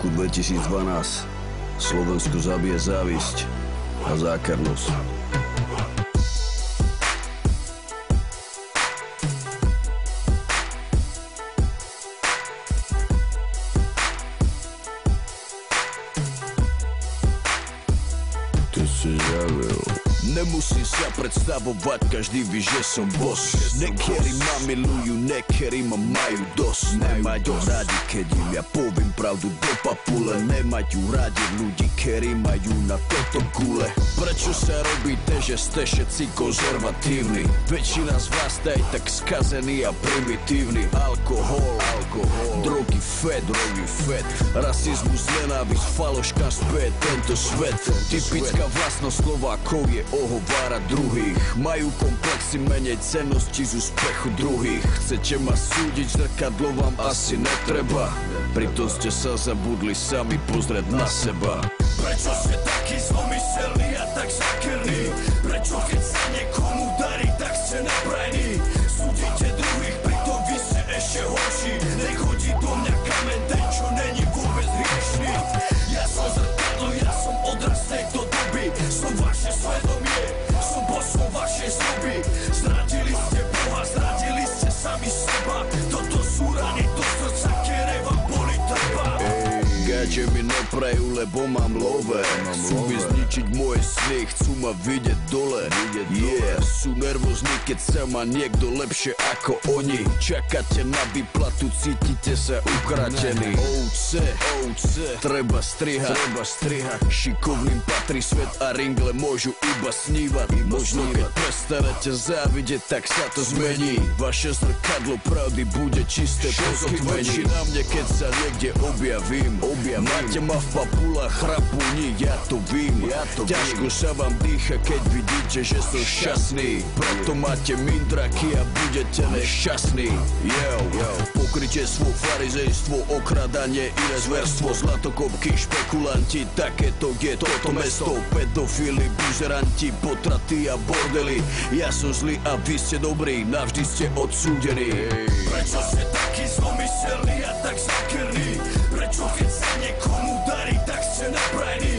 roku 2012 Slovensko zabije závisť a zákernosť. Ty si javil. Nemusím sa predstavovať, každý ví, že som boss. Niektorí ma milujú, niektorí ma majú dosť. Nemajú radi, keď im ja poviem pravdu do papule. Nemajú radi ľudí, ktorí majú na toto gule. Prečo sa robíte, že ste všetci konzervatívni? Väčšina z vás je tak skazený a primitívny. Alkohol, drogy, fed, rasizmus, nenávisť, faloška späť tento svet. Typická vlastnosť Slovákov je ohovárať druhých. Majú komplexy, menej cennosti z úspechu druhých. Chcete ma súdiť, zrkadlo vám asi netreba. Pritom ste sa zabudli sami pozrieť na seba. Prečo ste taký zlomyselný a tak zákerný? Prečo keď sa niekomu darí, tak ste neprajní? Súdite druhých, pritom vy ste ešte horší. Nech hodí do mňa kamen ten, čo není vôbec hriešný. Ja som zrkadlo, ja som odraz tejto doby. Som vaše svedomie, som bosom vašej zloby. Zradili ste Boha, zradili ste sami seba. Toto sú rany do srdca, ktoré vám boli treba. Gáče mi neprajú, lebo mám love. Chcú mi zničiť moje sny, chcú ma vidieť dole. Sú nervózni, keď sa má niekto lepšie ako oni. Čakáte na výplatu, cítite sa ukratení. Ovce, treba strihať. Šikovným patrí svet a ringle môžu iba snívať. Možno keď prestanete závidieť, tak sa to zmení. Vaše zrkadlo pravdy bude čisté po zotmení. Na mne, keď sa niekde objavím. Máte ma v papulách, chrapúni, ja to vím. Ťažko sa vám dýcha, keď vidíte, že som šťastný. Preto máte mindraky a budete nešťastní. Pokrytectvo, farizejstvo, okradanie i rezverstvo, zlatokopky, špekulanti, takéto je toto mesto. Pedofili, buzeranti, potraty a bordely. Ja som zlý a vy ste dobrí, navždy ste odsúdení. Prečo ste taký zlomyselný a tak zákerný? Prečo keď sa niekomu darí, tak ste neprajní?